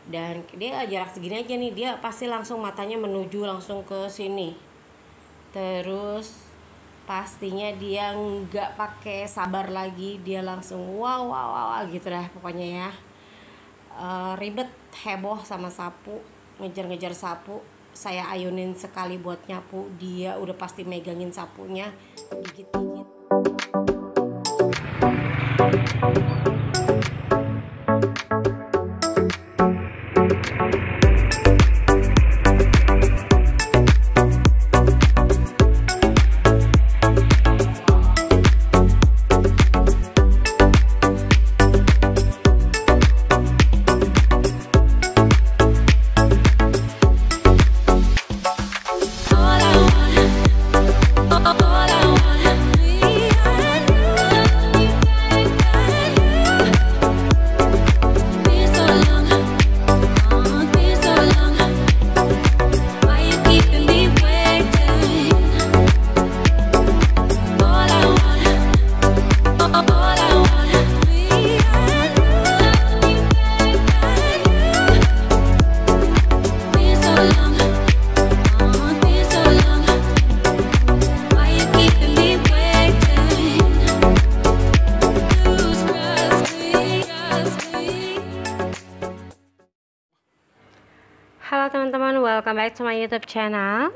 Dan dia jarak segini aja nih, dia pasti langsung matanya menuju langsung ke sini. Terus pastinya dia nggak pakai sabar lagi, dia langsung wow wow wow, wow gitu dah pokoknya ya. Ribet, heboh sama sapu, ngejar-ngejar sapu. Saya ayunin sekali buat nyapu, dia udah pasti megangin sapunya, gigit-gigit. Halo teman-teman, welcome back to my YouTube channel.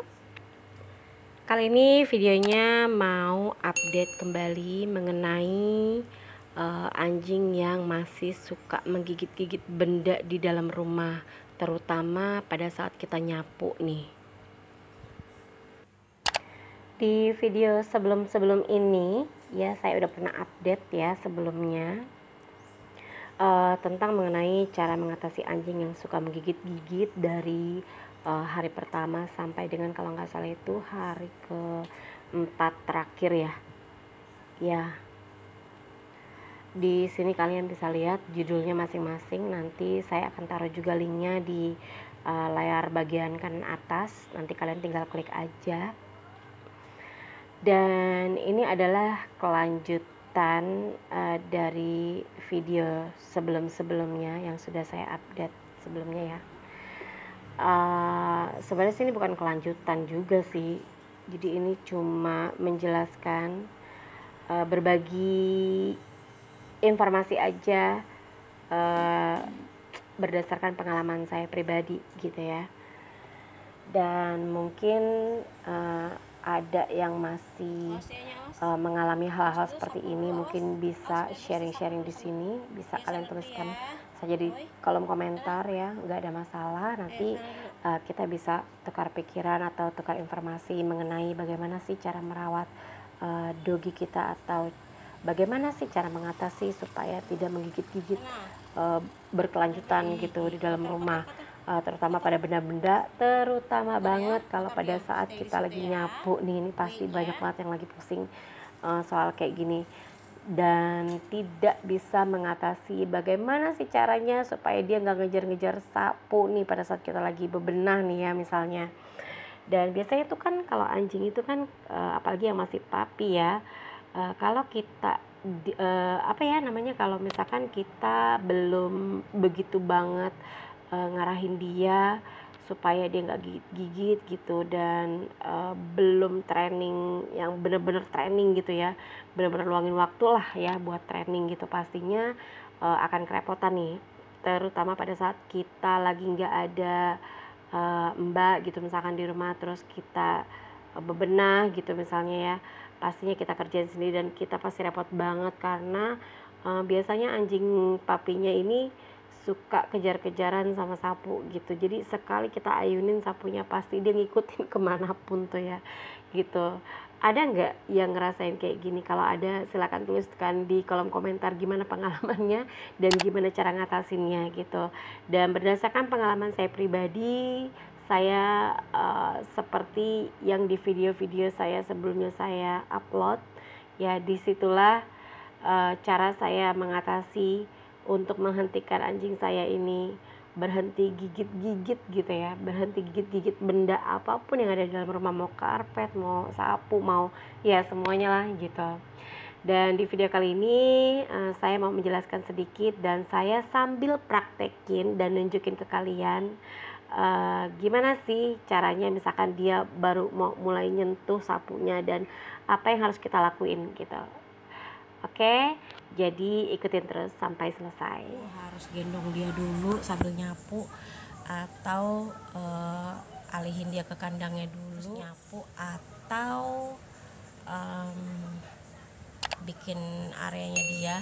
Kali ini videonya mau update kembali mengenai anjing yang masih suka menggigit-gigit benda di dalam rumah, terutama pada saat kita nyapu nih. Di video sebelum ini ya, saya udah pernah update ya sebelumnya tentang mengenai cara mengatasi anjing yang suka menggigit-gigit dari hari pertama sampai dengan kalau nggak salah itu hari ke-4 terakhir ya. Ya, di sini kalian bisa lihat judulnya masing-masing. Nanti saya akan taruh juga linknya di layar bagian kanan atas. Nanti kalian tinggal klik aja. Dan ini adalah kelanjutan dari video sebelumnya yang sudah saya update sebelumnya ya. Sebenarnya sini bukan kelanjutan juga sih, jadi ini cuma menjelaskan, berbagi informasi aja berdasarkan pengalaman saya pribadi gitu ya. Dan mungkin ada yang masih mengalami hal-hal seperti ini, mungkin bisa sharing-sharing di sini, bisa kalian tuliskan saja di kolom komentar ya, nggak ada masalah. Nanti kita bisa tukar pikiran atau tukar informasi mengenai bagaimana sih cara merawat dogi kita, atau bagaimana sih cara mengatasi supaya tidak menggigit-gigit berkelanjutan gitu di dalam rumah. Terutama pada benda-benda, terutama banget kalau pada saat kita lagi nyapu nih, ini pasti banyak banget yang lagi pusing soal kayak gini dan tidak bisa mengatasi bagaimana sih caranya supaya dia nggak ngejar-ngejar sapu nih pada saat kita lagi bebenah nih ya misalnya. Dan biasanya tuh kan kalau anjing itu kan apalagi yang masih puppy ya, kalau kita kalau misalkan kita belum begitu banget ngarahin dia supaya dia nggak gigit-gigit gitu, dan belum training yang bener-bener training gitu ya, bener-bener luangin waktu lah ya buat training gitu, pastinya akan kerepotan nih, terutama pada saat kita lagi nggak ada mbak gitu misalkan di rumah, terus kita bebenah gitu misalnya ya, pastinya kita kerjain sendiri dan kita pasti repot banget karena biasanya anjing papinya ini suka kejar-kejaran sama sapu gitu. Jadi sekali kita ayunin sapunya pasti dia ngikutin kemanapun tuh ya gitu. Ada nggak yang ngerasain kayak gini? Kalau ada silakan tuliskan di kolom komentar gimana pengalamannya dan gimana cara ngatasinnya gitu. Dan berdasarkan pengalaman saya pribadi, saya seperti yang di video-video saya sebelumnya saya upload ya, disitulah cara saya mengatasi untuk menghentikan anjing saya ini berhenti gigit-gigit gitu ya, berhenti gigit-gigit benda apapun yang ada di dalam rumah, mau karpet, mau sapu, mau ya semuanya lah gitu. Dan di video kali ini saya mau menjelaskan sedikit dan saya sambil praktekin dan nunjukin ke kalian gimana sih caranya misalkan dia baru mau mulai nyentuh sapunya dan apa yang harus kita lakuin gitu. Oke, jadi ikutin terus sampai selesai. Harus gendong dia dulu sambil nyapu, atau alihin dia ke kandangnya dulu nyapu, atau bikin areanya dia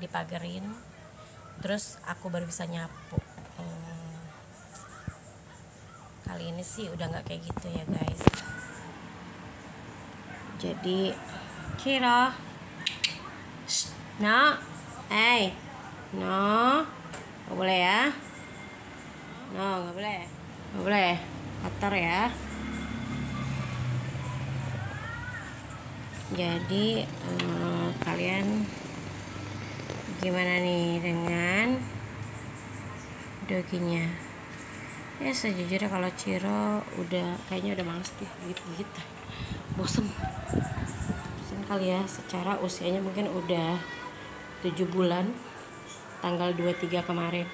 dipagerin, terus aku baru bisa nyapu. Kali ini sih udah nggak kayak gitu ya guys. Jadi Ciro, no, no, nggak boleh ya, no, nggak boleh, kotor ya. Jadi kalian gimana nih dengan doginya? Ya sejujurnya kalau Ciro kayaknya udah males deh gitu, bosen kali ya. Secara usianya mungkin udah 7 bulan, tanggal 23 kemarin.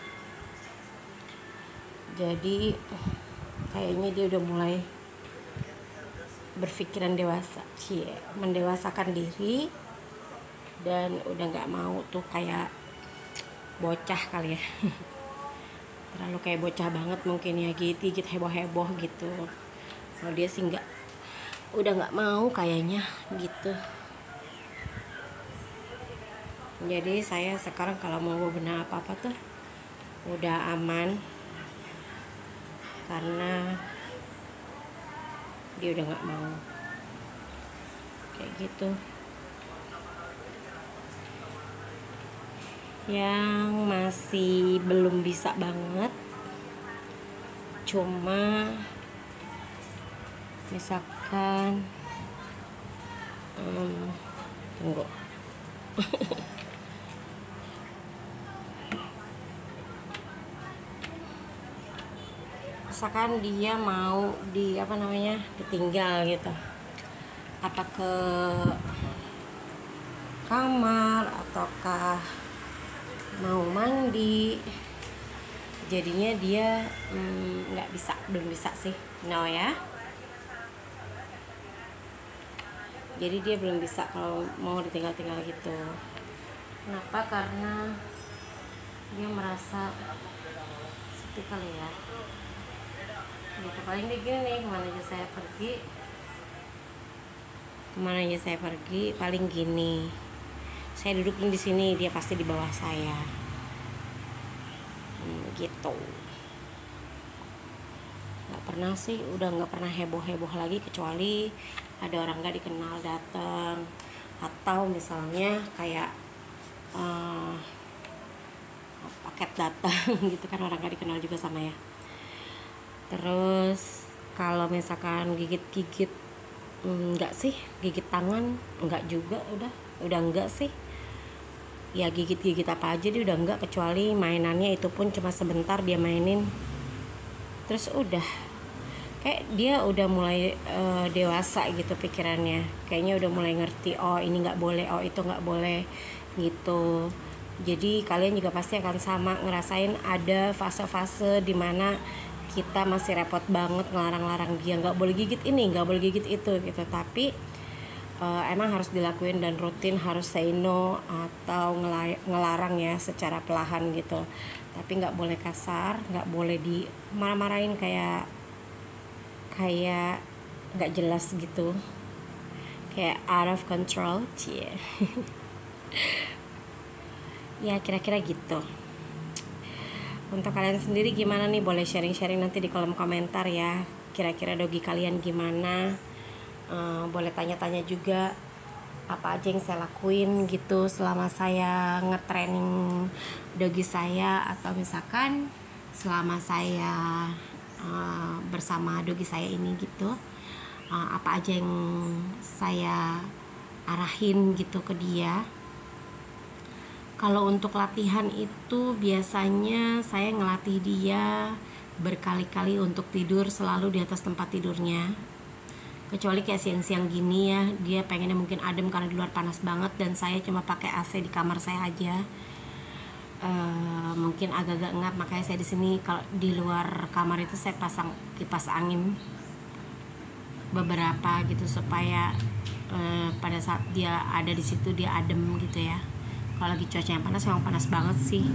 Jadi kayaknya dia udah mulai berpikiran dewasa, mendewasakan diri, dan udah nggak mau tuh kayak bocah kali ya. Terlalu kayak bocah banget mungkin ya, gigit heboh-heboh gitu. Kalau dia sih udah nggak mau kayaknya gitu. Jadi saya sekarang kalau mau bebenah apa-apa tuh udah aman, karena dia udah nggak mau kayak gitu. Yang masih belum bisa banget cuma misalkan tunggu misalkan dia mau ditinggal gitu, apa ke kamar ataukah mau mandi, jadinya dia belum bisa sih, no ya. Jadi dia belum bisa kalau mau ditinggal-tinggal gitu. Kenapa? Karena dia merasa sepi kali ya. Gitu, paling dia gini nih, kemana aja saya pergi paling gini. Saya dudukin di sini, dia pasti di bawah saya. Gitu. Udah nggak pernah heboh lagi, kecuali ada orang nggak dikenal datang, atau misalnya kayak paket datang gitu kan, orang nggak dikenal juga sama ya. Terus kalau misalkan gigit enggak sih, gigit tangan enggak juga, udah enggak sih. Ya gigit apa aja dia udah enggak, kecuali mainannya itu pun cuma sebentar dia mainin, terus udah kayak dia udah mulai dewasa gitu pikirannya, kayaknya udah mulai ngerti, oh ini nggak boleh, oh itu nggak boleh gitu. Jadi kalian juga pasti akan sama ngerasain ada fase-fase dimana kita masih repot banget ngelarang-larang dia nggak boleh gigit ini, nggak boleh gigit itu gitu. Tapi emang harus dilakuin dan rutin, harus say no atau ngelarang ya secara perlahan gitu. Tapi nggak boleh kasar, nggak boleh dimarah-marahin kayak nggak jelas gitu, kayak out of control, ya kira-kira gitu. Untuk kalian sendiri gimana nih? Boleh sharing-sharing nanti di kolom komentar ya. Kira-kira dogi kalian gimana? Boleh tanya-tanya juga apa aja yang saya lakuin gitu selama saya nge-training dogi saya, atau misalkan selama saya bersama dogi saya ini gitu. Apa aja yang saya arahin gitu ke dia. Kalau untuk latihan itu biasanya saya ngelatih dia berkali-kali untuk tidur selalu di atas tempat tidurnya. kecuali kayak siang-siang gini ya, dia pengennya mungkin adem karena di luar panas banget, dan saya cuma pakai AC di kamar saya aja. Mungkin agak-agak ngap, makanya saya di sini. Kalau di luar kamar itu saya pasang kipas angin beberapa gitu, supaya pada saat dia ada di situ dia adem gitu ya. Kalau lagi cuaca yang panas memang panas banget sih.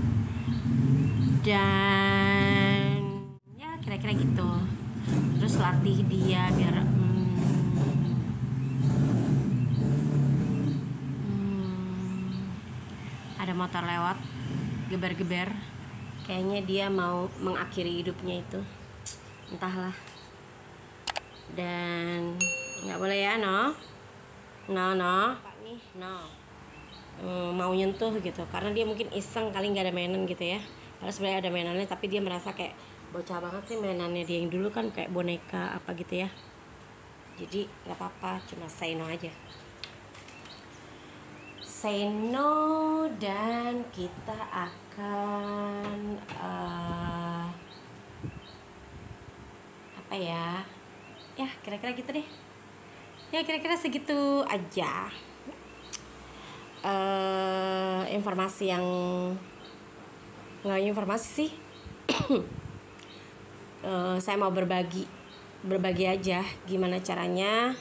Dan ya kira-kira gitu. Terus latih dia biar ada motor lewat geber-geber, kayaknya dia mau mengakhiri hidupnya itu, entahlah. Dan nggak boleh ya, no mau nyentuh gitu, karena dia mungkin iseng kali, nggak ada mainan gitu ya. Padahal sebenarnya ada mainannya, tapi dia merasa kayak bocah banget sih mainannya dia yang dulu kan kayak boneka apa gitu ya. Jadi nggak apa-apa, cuma say no aja, say no. Dan kita akan apa ya kira-kira gitu deh ya, kira-kira segitu aja informasi yang nggak informasi sih. Saya mau berbagi aja gimana caranya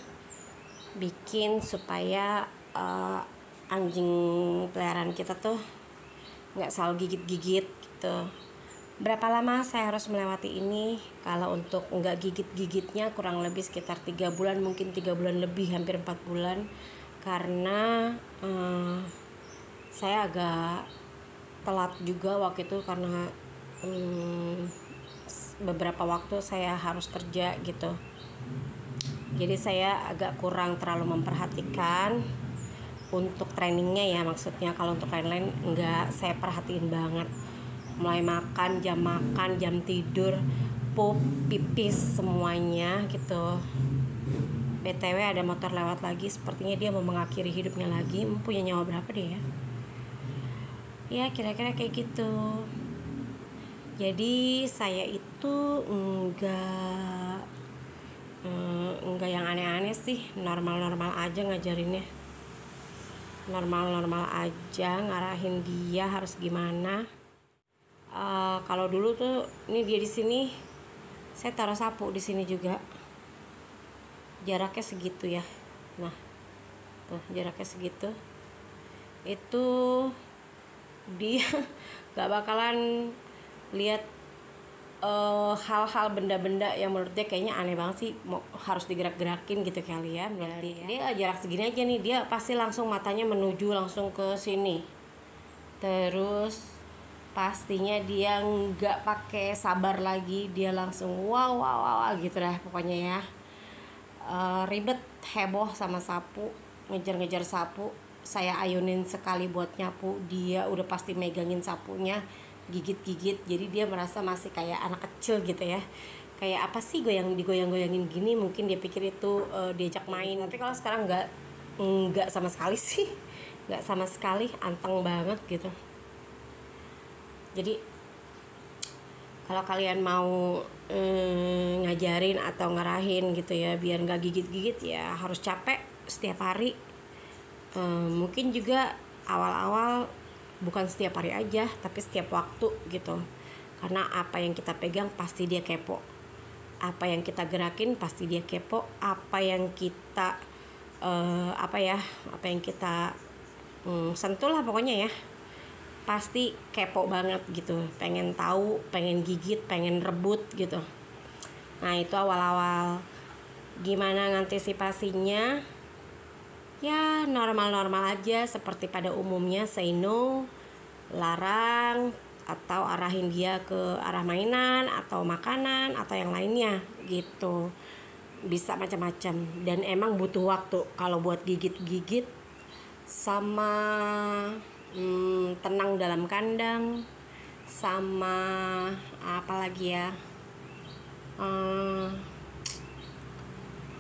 bikin supaya anjing peliharaan kita tuh nggak selalu gigit-gigit gitu. Berapa lama saya harus melewati ini? Kalau untuk nggak gigit-gigitnya kurang lebih sekitar 3 bulan, mungkin 3 bulan lebih, hampir 4 bulan. Karena saya agak telat juga waktu itu, karena beberapa waktu saya harus kerja gitu. Jadi saya agak kurang terlalu memperhatikan untuk trainingnya ya, maksudnya. Kalau untuk lain-lain enggak, saya perhatiin banget. Mulai makan, jam tidur, pup, pipis, semuanya gitu. BTW ada motor lewat lagi, sepertinya dia mau mengakhiri hidupnya lagi. Punya nyawa berapa dia ya? Ya kira-kira kayak gitu. Jadi saya itu enggak yang aneh-aneh sih, normal-normal aja ngajarinnya. Normal-normal aja ngarahin dia harus gimana. Kalau dulu tuh, ini dia di sini, saya taruh sapu di sini juga, jaraknya segitu ya. Nah, tuh jaraknya segitu. Itu dia gak bakalan lihat hal-hal benda-benda yang menurut dia kayaknya aneh banget sih, harus digerak-gerakin gitu kali ya. Berarti dia jarak segini aja nih, dia pasti langsung matanya menuju langsung ke sini. Terus pastinya dia nggak pakai sabar lagi, dia langsung wow gitu dah pokoknya ya. Ribet, heboh sama sapu, ngejar-ngejar sapu. Saya ayunin sekali buat nyapu, dia udah pasti megangin sapunya, gigit-gigit. Jadi dia merasa masih kayak anak kecil gitu ya, kayak apa sih digoyang-goyangin gini, mungkin dia pikir itu diajak main. Tapi kalau sekarang nggak sama sekali sih, nggak sama sekali, anteng banget gitu. Jadi kalau kalian mau ngajarin atau ngarahin gitu ya, biar nggak gigit-gigit ya harus capek setiap hari. Mungkin juga awal-awal bukan setiap hari aja, tapi setiap waktu gitu. Karena apa yang kita pegang pasti dia kepo, apa yang kita gerakin pasti dia kepo, apa yang kita sentuh lah pokoknya ya, pasti kepo banget gitu, pengen tahu, pengen gigit, pengen rebut gitu. Nah itu awal-awal. Gimana ngantisipasinya? Ya normal-normal aja seperti pada umumnya, say no, larang, atau arahin dia ke arah mainan atau makanan atau yang lainnya gitu. Bisa macam-macam, dan emang butuh waktu kalau buat gigit-gigit sama tenang dalam kandang, sama apa lagi ya,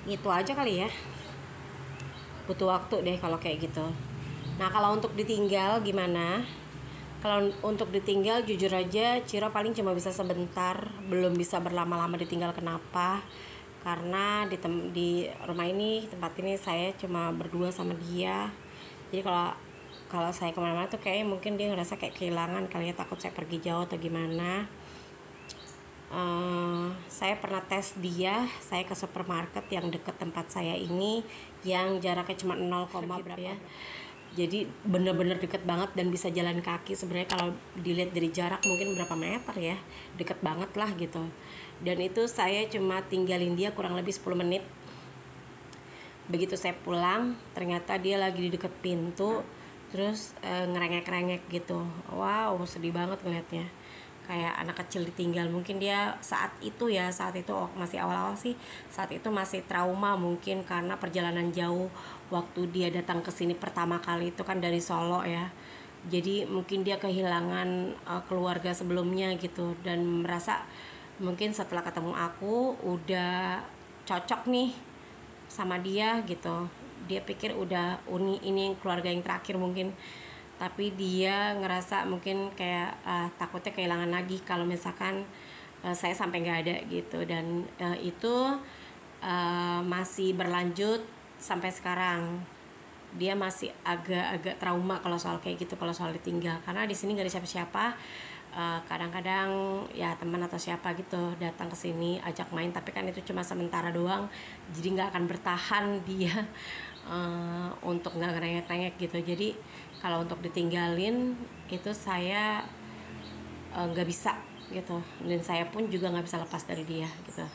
gitu aja kali ya. Butuh waktu deh kalau kayak gitu. Nah kalau untuk ditinggal gimana? Kalau untuk ditinggal jujur aja Ciro paling cuma bisa sebentar, belum bisa berlama-lama ditinggal. Kenapa? karena di rumah ini, tempat ini saya cuma berdua sama dia. Jadi kalau saya kemana-mana tuh kayak mungkin dia ngerasa kayak kehilangan kali ya, takut saya pergi jauh atau gimana. Saya pernah tes dia, saya ke supermarket yang deket tempat saya ini, yang jaraknya cuma 0, berapa ya. Jadi bener-bener deket banget dan bisa jalan kaki. Sebenarnya kalau dilihat dari jarak mungkin berapa meter ya, deket banget lah gitu. Dan itu saya cuma tinggalin dia kurang lebih 10 menit. Begitu saya pulang, ternyata dia lagi di deket pintu, terus ngerengek-rengek gitu. Wow, sedih banget ngeliatnya, kayak anak kecil ditinggal. Mungkin dia saat itu masih awal-awal sih, saat itu masih trauma mungkin karena perjalanan jauh. Waktu dia datang ke sini pertama kali itu kan dari Solo ya, jadi mungkin dia kehilangan keluarga sebelumnya gitu, dan merasa mungkin setelah ketemu aku udah cocok nih sama dia gitu. Dia pikir udah ini keluarga yang terakhir mungkin, tapi dia ngerasa mungkin kayak takutnya kehilangan lagi kalau misalkan saya sampai nggak ada gitu. Dan itu masih berlanjut sampai sekarang. Dia masih agak trauma kalau soal kayak gitu, kalau soal ditinggal, karena di sini nggak ada siapa-siapa. Kadang-kadang ya teman atau siapa gitu datang ke sini ajak main, tapi kan itu cuma sementara doang, jadi nggak akan bertahan dia untuk nggak ngerengek-rengek gitu. Jadi kalau untuk ditinggalin itu saya nggak bisa gitu, dan saya pun juga nggak bisa lepas dari dia gitu.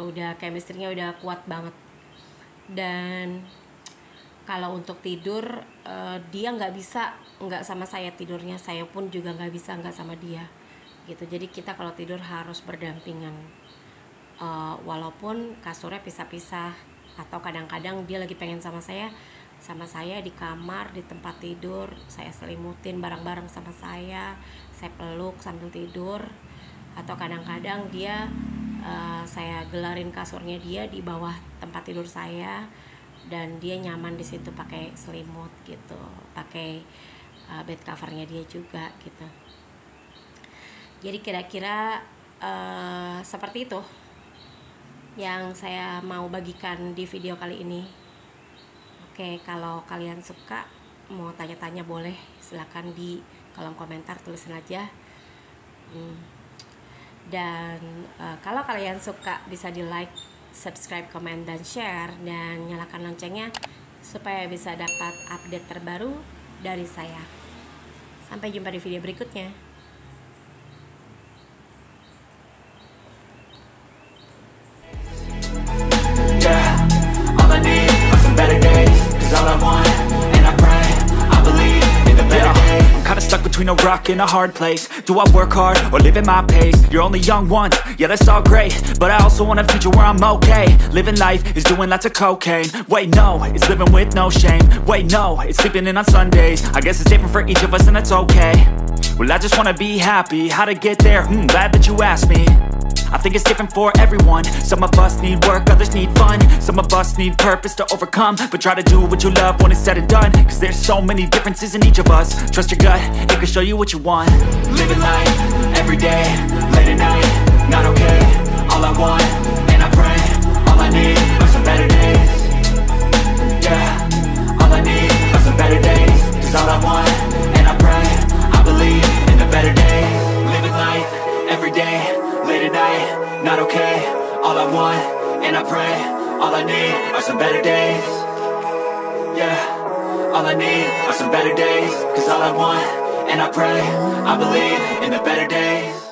Udah chemistry-nya udah kuat banget. Dan kalau untuk tidur dia nggak sama saya tidurnya, saya pun juga nggak bisa nggak sama dia gitu. Jadi kita kalau tidur harus berdampingan, walaupun kasurnya pisah-pisah, atau kadang-kadang dia lagi pengen sama saya di kamar, di tempat tidur, saya selimutin bareng-bareng sama saya peluk sambil tidur. Atau kadang-kadang dia saya gelarin kasurnya dia di bawah tempat tidur saya, dan dia nyaman di situ pakai selimut gitu, pakai bed covernya dia juga gitu. Jadi kira-kira seperti itu yang saya mau bagikan di video kali ini. Oke, kalau kalian suka, mau tanya-tanya boleh, silakan di kolom komentar, tulisin aja. Dan kalau kalian suka bisa di like, subscribe, komen, dan share, dan nyalakan loncengnya supaya bisa dapat update terbaru dari saya. Sampai jumpa di video berikutnya. Stuck between a rock and a hard place. Do I work hard or live at my pace? You're only young once, yeah, that's all great, but I also want a future where I'm okay. Living life is doing lots of cocaine. Wait, no, it's living with no shame. Wait, no, it's sleeping in on Sundays. I guess it's different for each of us and that's okay. Well, I just wanna be happy. How to get there? Glad that you asked me. I think it's different for everyone. Some of us need work, others need fun. Some of us need purpose to overcome. But try to do what you love when it's said and done, cause there's so many differences in each of us. Trust your gut, it can show you what you want. Living life, everyday, late at night, not okay. All I want, and I pray, all I need are some better days. Yeah, all I need are some better days. Cause all I want, and I pray, I believe in the better days. Living life, everyday, late at night, not okay. All I want, and I pray, all I need are some better days. Yeah, all I need are some better days. Cause all I want, and I pray, I believe in the better days.